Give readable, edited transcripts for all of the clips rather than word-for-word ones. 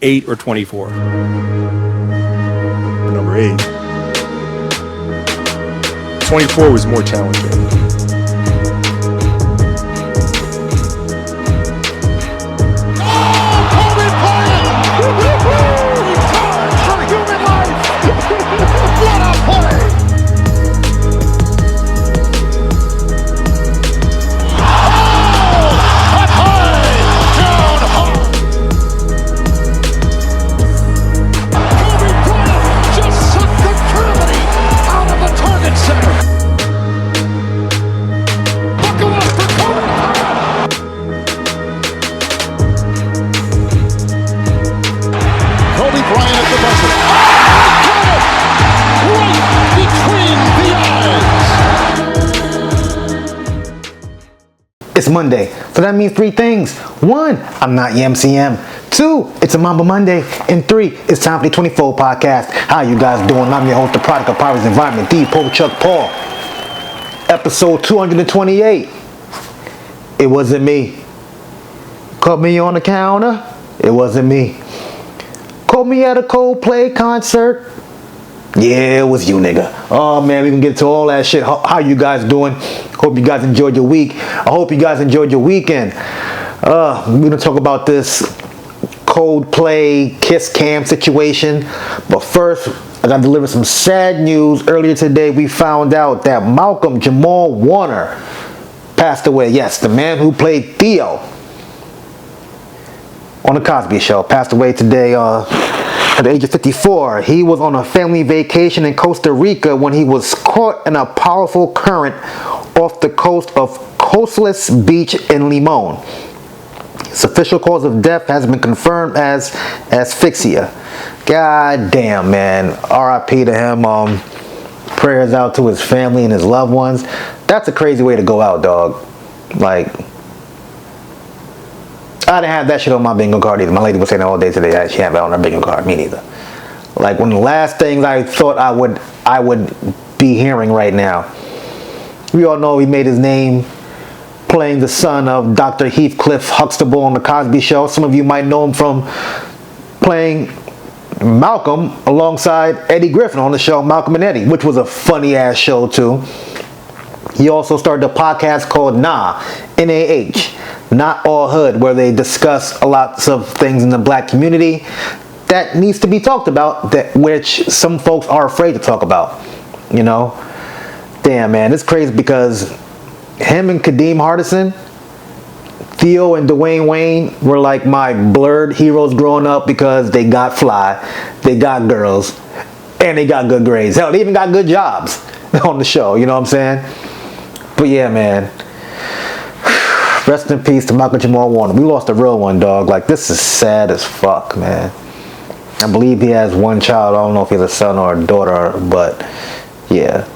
8 or 24? Number 8. 24 was more challenging. It's Monday, so that means 3 things. 1, I'm not your MCM. 2, it's a Mamba Monday. And 3, it's time for the 24 podcast. How you guys doing? I'm your host, the product of Power's Environment, the Paul Chuck Paul. Episode 228. It wasn't me. Caught me on the counter. It wasn't me. Caught me at a Coldplay concert. Yeah, it was you, nigga. Oh man, we can get to all that shit. How you guys doing? Hope you guys enjoyed your week. I hope you guys enjoyed your weekend. We're gonna talk about this Coldplay kiss cam situation. But first, I gotta deliver some sad news. Earlier today, we found out that Malcolm-Jamal Warner passed away. Yes, the man who played Theo on the Cosby Show passed away today. At the age of 54, he was on a family vacation in Costa Rica when he was caught in a powerful current off the coast of Coastless Beach in Limon. His official cause of death has been confirmed as asphyxia. God damn, man. R.I.P. to him. Prayers out to his family and his loved ones. That's a crazy way to go out, dog. Like, I didn't have that shit on my bingo card either. My lady was saying all day today that she had it on her bingo card. Me neither. Like one of the last things I thought I would be hearing right now. We all know he made his name playing the son of Dr. Heathcliff Huxtable on the Cosby Show. Some of you might know him from playing Malcolm alongside Eddie Griffin on the show Malcolm and Eddie, which was a funny ass show too. He also started a podcast called N-A-H. Not All Hood, where they discuss a lot of things in the black community that needs to be talked about, that which some folks are afraid to talk about. You know, damn man, it's crazy because him and Kadeem Hardison, Theo and Dwayne Wayne were like my blurred heroes growing up because they got fly, they got girls, and they got good grades. Hell, they even got good jobs on the show. You know what I'm saying? But yeah, man. Rest in peace to Malcolm-Jamal Warner. We lost a real one, dog. Like, this is sad as fuck, man. I believe he has one child. I don't know if he's a son or a daughter, but yeah,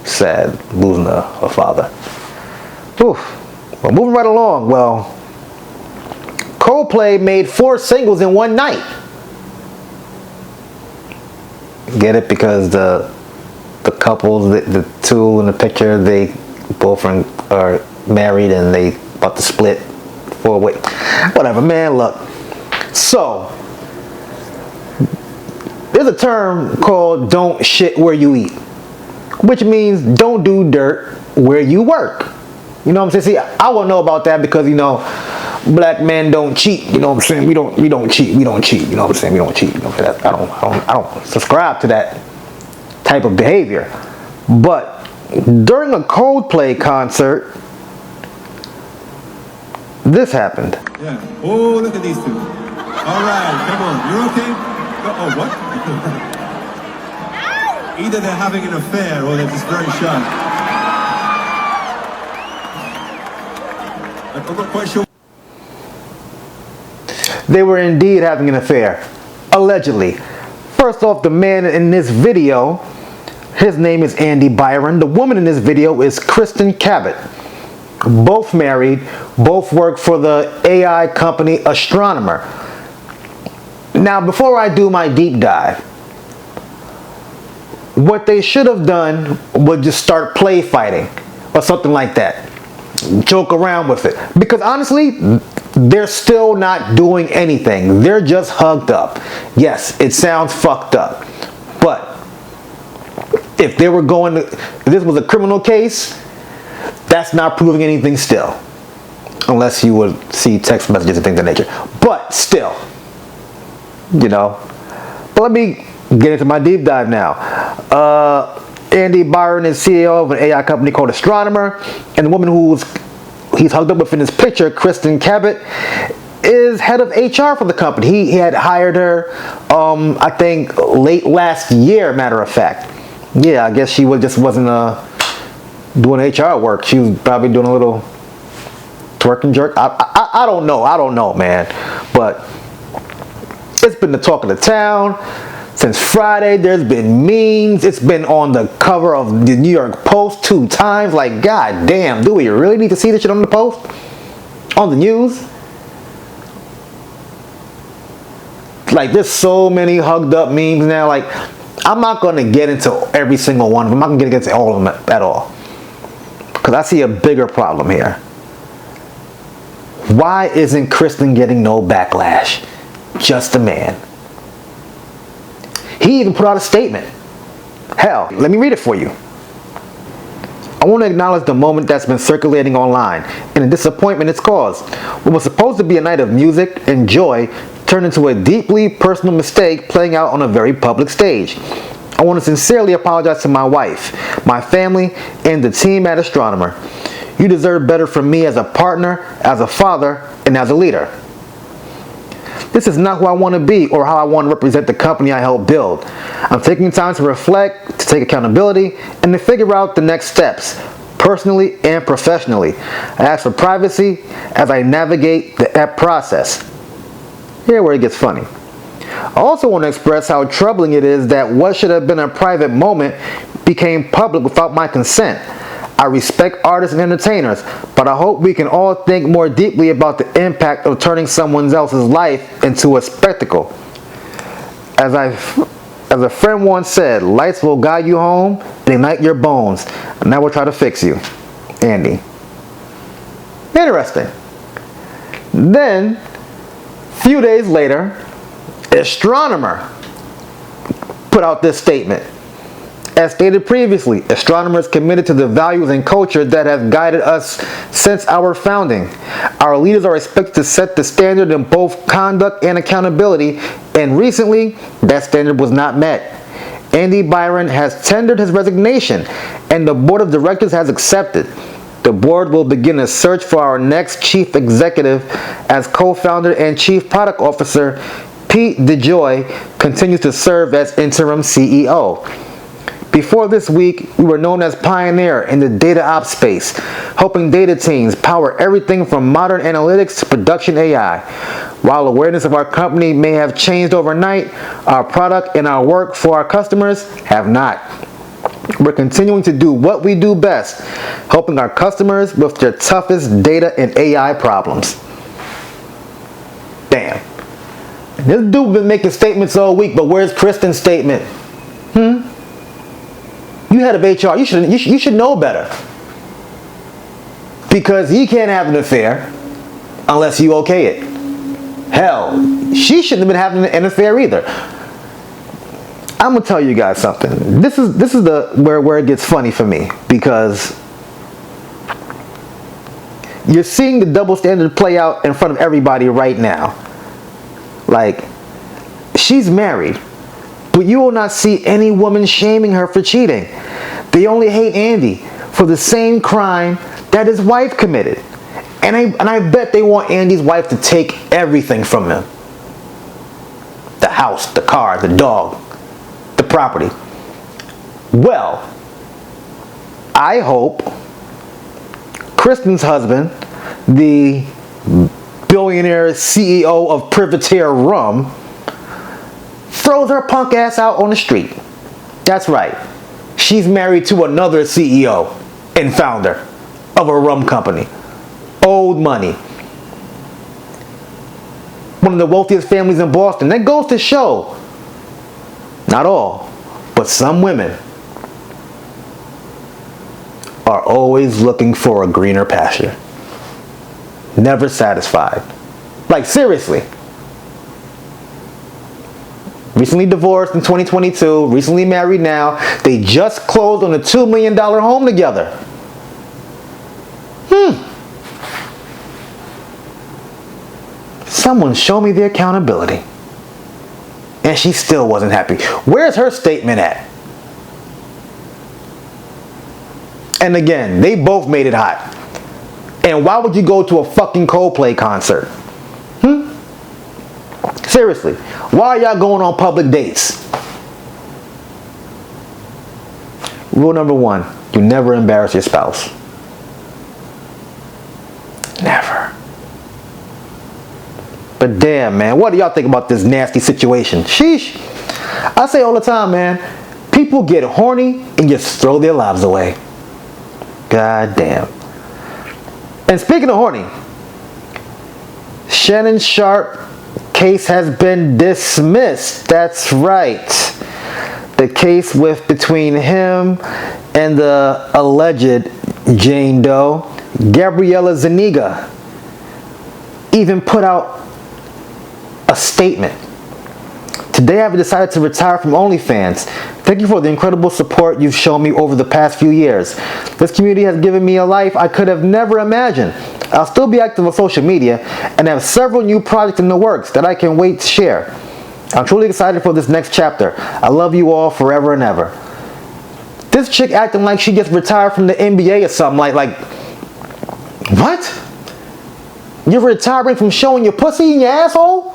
sad losing a father. Oof. Well, moving right along. Well, Coldplay made 4 singles in one night. Get it? Because the couples, the two in the picture, they both are married and they about to split for whatever, man. Look, so there's a term called "don't shit where you eat," which means don't do dirt where you work. You know what I'm saying? See, I won't know about that because, you know, black men don't cheat. You know what I'm saying? We don't cheat. You know what I'm saying? We don't cheat. You know, I don't subscribe to that type of behavior. But during a Coldplay concert, this happened. Yeah. Oh, look at these two. All right, come on. You're okay? Oh, what? Either they're having an affair or they're just very shy. I'm not quite sure. They were indeed having an affair. Allegedly. First off, the man in this video, his name is Andy Byron. The woman in this video is Kristin Cabot. Both married, both work for the AI company Astronomer. Now, before I do my deep dive, what they should have done was just start play fighting or something like that. Joke around with it. Because honestly, They're still not doing anything. They're just hugged up. Yes, it sounds fucked up. But if they were going to, if this was a criminal case, that's not proving anything still. Unless you would see text messages and things of that nature. But still, you know. But let me get into my deep dive now. Andy Byron is CEO of an AI company called Astronomer, and the woman he's hugged up with in this picture, Kristin Cabot, is head of HR for the company. He had hired her, I think, late last year, matter of fact. Yeah, I guess she just wasn't doing HR work. She was probably doing a little twerk and jerk. I don't know, man. But it's been the talk of the town. Since Friday, there's been memes. It's been on the cover of the New York Post 2 times. Like, god damn, do we really need to see this shit on the Post? On the news? Like, there's so many hugged up memes now. Like, I'm not going to get into every single one of them. I'm not going to get into all of them at all. Because I see a bigger problem here. Why isn't Kristin getting no backlash? Just a man. He even put out a statement. Hell, let me read it for you. I want to acknowledge the moment that's been circulating online and the disappointment it's caused. What was supposed to be a night of music and joy turned into a deeply personal mistake playing out on a very public stage. I want to sincerely apologize to my wife, my family, and the team at Astronomer. You deserve better from me as a partner, as a father, and as a leader. This is not who I want to be or how I want to represent the company I helped build. I'm taking time to reflect, to take accountability, and to figure out the next steps, personally and professionally. I ask for privacy as I navigate that process. Here where it gets funny. I also want to express how troubling it is that what should have been a private moment became public without my consent. I respect artists and entertainers, but I hope we can all think more deeply about the impact of turning someone else's life into a spectacle. As a friend once said, lights will guide you home, they ignite your bones, and now we'll try to fix you. Andy. Interesting. Then, a few days later, Astronomer put out this statement. As stated previously, Astronomer is committed to the values and culture that have guided us since our founding. Our leaders are expected to set the standard in both conduct and accountability, and recently, that standard was not met. Andy Byron has tendered his resignation, and the board of directors has accepted. The board will begin a search for our next chief executive as co-founder and chief product officer Pete DeJoy continues to serve as interim CEO. Before this week, we were known as pioneer in the data ops space, helping data teams power everything from modern analytics to production AI. While awareness of our company may have changed overnight, our product and our work for our customers have not. We're continuing to do what we do best, helping our customers with their toughest data and AI problems. Damn. This dude been making statements all week, but where's Kristin's statement? You head of HR, you should know better. Because he can't have an affair unless you okay it. Hell, she shouldn't have been having an affair either. I'm gonna tell you guys something. This is where it gets funny for me, because you're seeing the double standard play out in front of everybody right now. Like, she's married, but you will not see any woman shaming her for cheating. They only hate Andy for the same crime that his wife committed. And I bet they want Andy's wife to take everything from him. The house, the car, the dog, the property. Well, I hope Kristin's husband, the billionaire CEO of Privateer Rum, throws her punk ass out on the street. That's right. She's married to another CEO and founder of a rum company. Old money. One of the wealthiest families in Boston. That goes to show, not all, but some women are always looking for a greener pasture. Never satisfied. Like, seriously. Recently divorced in 2022, recently married now. They just closed on a $2 million home together. Someone show me the accountability. And she still wasn't happy. Where's her statement at? And again, they both made it hot. And why would you go to a fucking Coldplay concert? Seriously, why are y'all going on public dates? Rule number 1, you never embarrass your spouse. Never. But damn, man, what do y'all think about this nasty situation? Sheesh. I say all the time, man, people get horny and just throw their lives away. God damn. And speaking of horny, Shannon Sharpe case has been dismissed. That's right. The case between him and the alleged Jane Doe, Gabriella Zuniga, even put out a statement. Today I've decided to retire from OnlyFans. Thank you for the incredible support you've shown me over the past few years. This community has given me a life I could have never imagined. I'll still be active on social media and have several new projects in the works that I can wait to share. I'm truly excited for this next chapter. I love you all forever and ever. This chick acting like she just retired from the NBA or something. Like, what? You're retiring from showing your pussy in your asshole?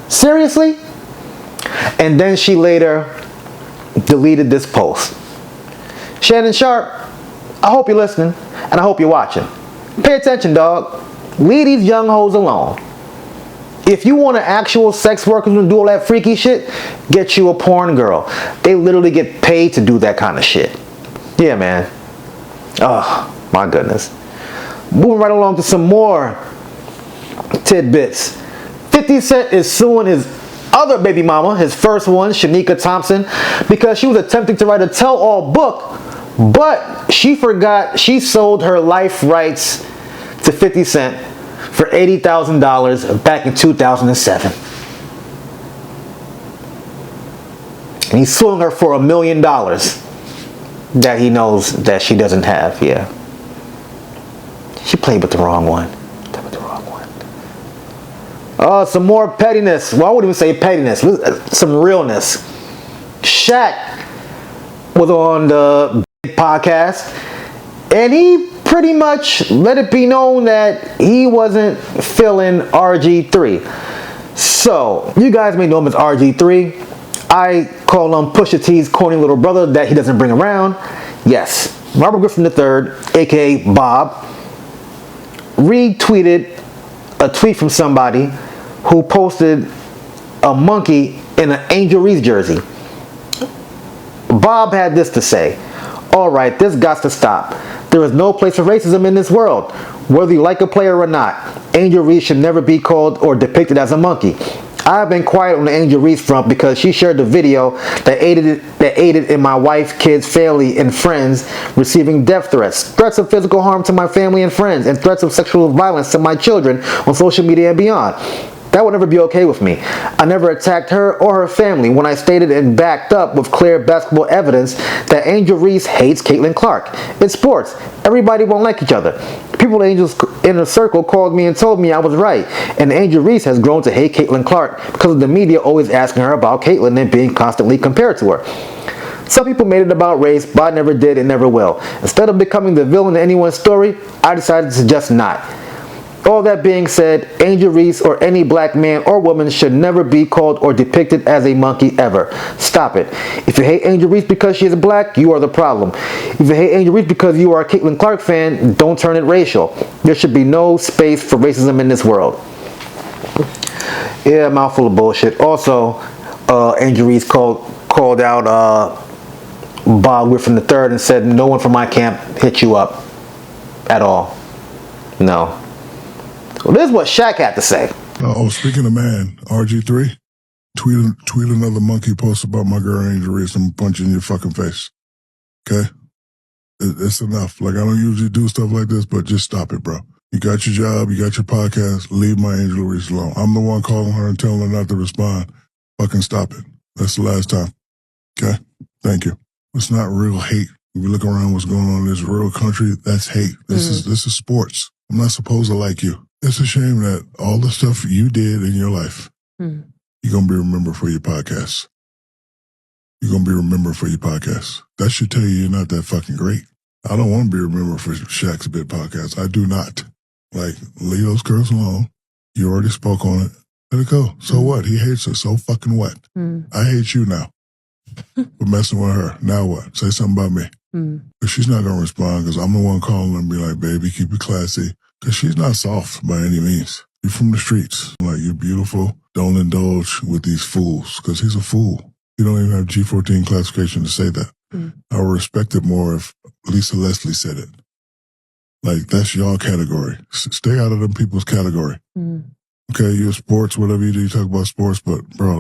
Seriously? And then she later deleted this post. Shannon Sharpe, I hope you're listening and I hope you're watching. Pay attention, dog. Leave these young hoes alone. If you want an actual sex worker to do all that freaky shit, get you a porn girl. They literally get paid to do that kind of shit. Yeah, man. Oh, my goodness. Moving right along to some more tidbits. 50 Cent is suing his other baby mama, his first one, Shanika Thompson, because she was attempting to write a tell-all book, but she forgot she sold her life rights to 50 Cent for $80,000 back in 2007. And he's suing her for $1 million that he knows that she doesn't have. Yeah. She played with the wrong one. Oh, some more pettiness. Well, I wouldn't even say pettiness. Some realness. Shaq was on the podcast, and he pretty much let it be known that he wasn't feeling RG3. So, you guys may know him as RG3. I call him Pusha T's corny little brother that he doesn't bring around. Yes, Robert Griffin III, aka Bob, retweeted a tweet from somebody who posted a monkey in an Angel Reese jersey. Bob had this to say: alright, this got to stop. There is no place for racism in this world. Whether you like a player or not, Angel Reese should never be called or depicted as a monkey. I've been quiet on the Angel Reese front because she shared the video that aided in my wife, kids, family, and friends receiving death threats of physical harm to my family and friends, and threats of sexual violence to my children on social media and beyond. That would never be okay with me. I never attacked her or her family when I stated and backed up with clear basketball evidence that Angel Reese hates Caitlin Clark. It's sports. Everybody won't like each other. People in Angel's inner circle called me and told me I was right. And Angel Reese has grown to hate Caitlin Clark because of the media always asking her about Caitlin and being constantly compared to her. Some people made it about race, but I never did and never will. Instead of becoming the villain in anyone's story, I decided to just not. All that being said, Angel Reese or any black man or woman should never be called or depicted as a monkey ever. Stop it. If you hate Angel Reese because she is black, you are the problem. If you hate Angel Reese because you are a Caitlin Clark fan, don't turn it racial. There should be no space for racism in this world. Yeah, mouthful of bullshit. Also, Angel Reese called out Bob Griffin III and said no one from my camp hit you up at all. No. Well, this is what Shaq had to say. Oh, speaking of man, RG3, tweet another monkey post about my girl Angel Reese. I'm punching your fucking face. Okay? It's enough. Like, I don't usually do stuff like this, but just stop it, bro. You got your job, you got your podcast, leave my Angel Reese alone. I'm the one calling her and telling her not to respond. Fucking stop it. That's the last time. Okay? Thank you. It's not real hate. If you look around what's going on in this real country, that's hate. This is sports. I'm not supposed to like you. It's a shame that all the stuff you did in your life, you're going to be remembered for your podcast. You're going to be remembered for your podcast. That should tell you you're not that fucking great. I don't want to be remembered for Shaq's Bit podcast. I do not. Like, leave those girls alone. You already spoke on it. Let it go. So what? He hates her. So fucking what? I hate you now for messing with her. Now what? Say something about me. But she's not going to respond because I'm the one calling her and be like, baby, keep it classy. Because she's not soft by any means. You're from the streets. Like, you're beautiful. Don't indulge with these fools because he's a fool. You don't even have G14 classification to say that. I would respect it more if Lisa Leslie said it. Like, that's your category. Stay out of them people's category. Okay, you're sports, whatever you do, you talk about sports, but bro,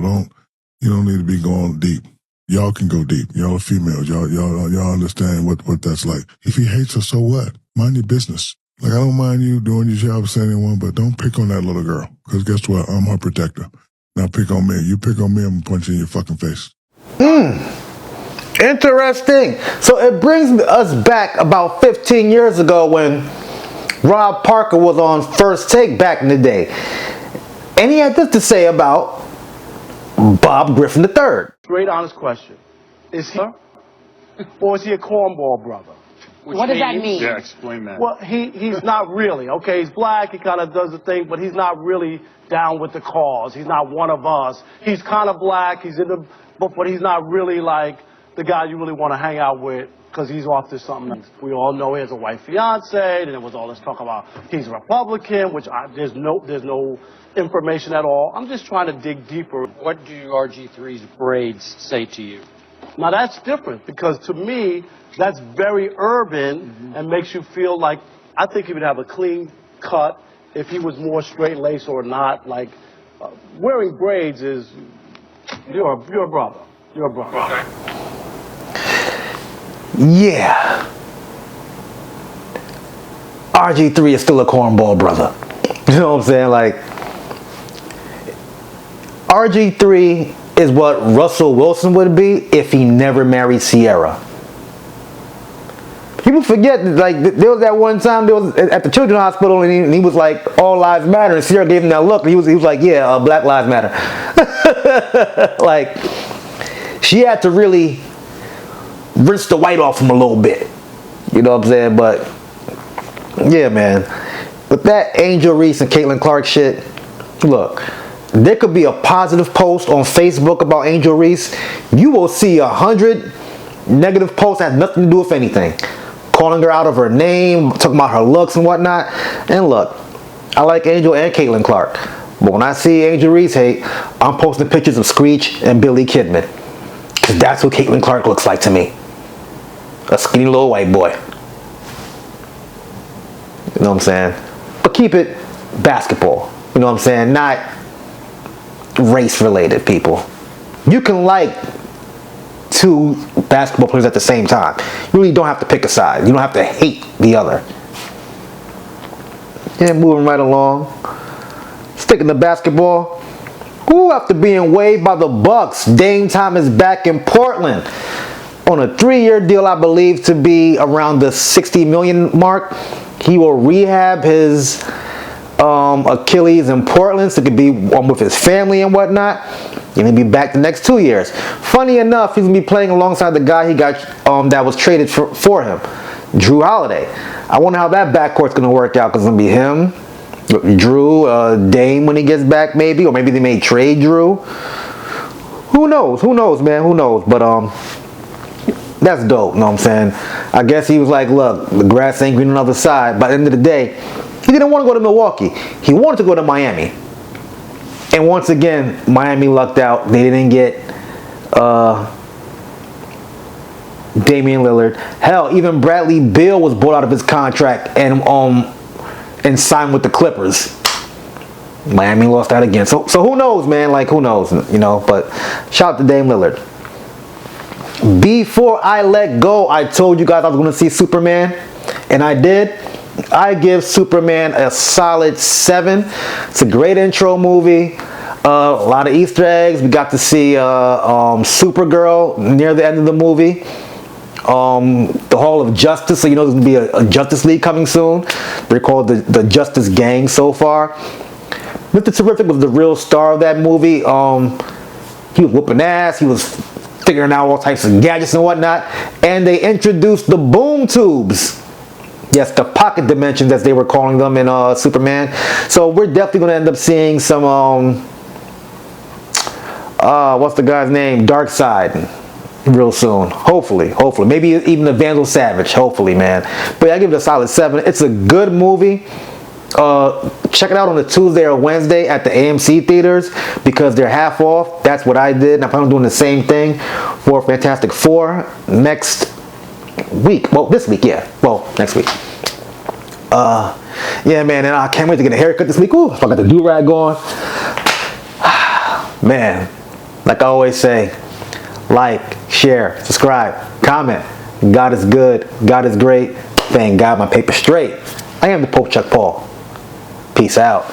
you don't need to be going deep. Y'all can go deep. Y'all are females. Y'all understand what that's like. If he hates her, so what? Mind your business. Like, I don't mind you doing your job saying anyone, but don't pick on that little girl. Because guess what? I'm her protector. Now pick on me. You pick on me, I'm going to punch you in your fucking face. Interesting. So it brings us back about 15 years ago when Rob Parker was on First Take back in the day. And he had this to say about Bob Griffin III. Great honest question. Is he or is he a cornball brother? What does that mean? Yeah, explain that. Well, he's not really. Okay, he's black, he kind of does the thing, but he's not really down with the cause. He's not one of us. He's kind of black, he's in the, but he's not really like the guy you really want to hang out with because he's off to something. We all know he has a white fiance, and there was all this talk about he's a Republican, which there's no information at all. I'm just trying to dig deeper. What do RG3's braids say to you? Now that's different because to me, that's very urban and makes you feel like, I think he would have a clean cut if he was more straight laced or not. Like, wearing braids is, you're a brother. You're a brother. Okay. Yeah. RG3 is still a cornball brother. You know what I'm saying? Like, RG3 is what Russell Wilson would be if he never married Sierra. People forget that, like, there was that one time there was at the children's hospital and he was like, all lives matter, and Sierra gave him that look and he was like, yeah, black lives matter. Like, she had to really rinse the white off him a little bit. You know what I'm saying? But yeah, man, with that Angel Reese and Caitlin Clark shit, look, there could be a positive post on Facebook about Angel Reese. You will see 100 negative posts that have nothing to do with anything. Calling her out of her name, talking about her looks and whatnot. And look, I like Angel and Caitlin Clark. But when I see Angel Reese hate, I'm posting pictures of Screech and Billy Kidman. Because that's what Caitlin Clark looks like to me. A skinny little white boy. You know what I'm saying? But keep it basketball. You know what I'm saying? Not race-related people. You can like two basketball players at the same time. You really don't have to pick a side. You don't have to hate the other. Yeah, moving right along. Sticking to basketball. Who, after being waived by the Bucks, Dame time is back in Portland on a 3-year deal, I believe to be around the $60 million mark. He will rehab his Achilles in Portland, so he could be with his family and whatnot. And he'll be back the next 2 years. Funny enough, he's gonna be playing alongside the guy he got that was traded for him, Drew Holiday. I wonder how that backcourt's gonna work out, because it's gonna be him, Drew, Dame when he gets back, maybe, or maybe they may trade Drew. Who knows? Who knows, man? Who knows? But that's dope. You know what I'm saying? I guess he was like, look, the grass ain't green on the other side. By the end of the day, he didn't want to go to Milwaukee. He wanted to go to Miami. And once again, Miami lucked out. They didn't get Damian Lillard. Hell, even Bradley Beal was bought out of his contract and signed with the Clippers. Miami lost out again. So who knows, man? Like, who knows? You know, but shout out to Dame Lillard. Before I let go, I told you guys I was going to see Superman, and I did. I give Superman a solid 7. It's a great intro movie. A lot of Easter eggs. We got to see Supergirl near the end of the movie. The Hall of Justice, so you know there's going to be a Justice League coming soon. They're called the Justice Gang so far. Mr. Terrific was the real star of that movie. He was whooping ass. He was figuring out all types of gadgets and whatnot. And they introduced the boom tubes. Yes, the pocket dimensions as they were calling them in Superman. So we're definitely going to end up seeing some, what's the guy's name? Darkseid real soon. Hopefully. Maybe even the Vandal Savage. Hopefully, man. But I give it a solid 7. It's a good movie. Check it out on a Tuesday or Wednesday at the AMC theaters because they're half off. That's what I did. And I'm probably doing the same thing for Fantastic Four next week. Well, this week, yeah. Well, next week. Yeah, man. And I can't wait to get a haircut this week. Ooh, I got the do-rag on. Man, like I always say, like, share, subscribe, comment. God is good. God is great. Thank God my paper's straight. I am the Pope Chuck Paul. Peace out.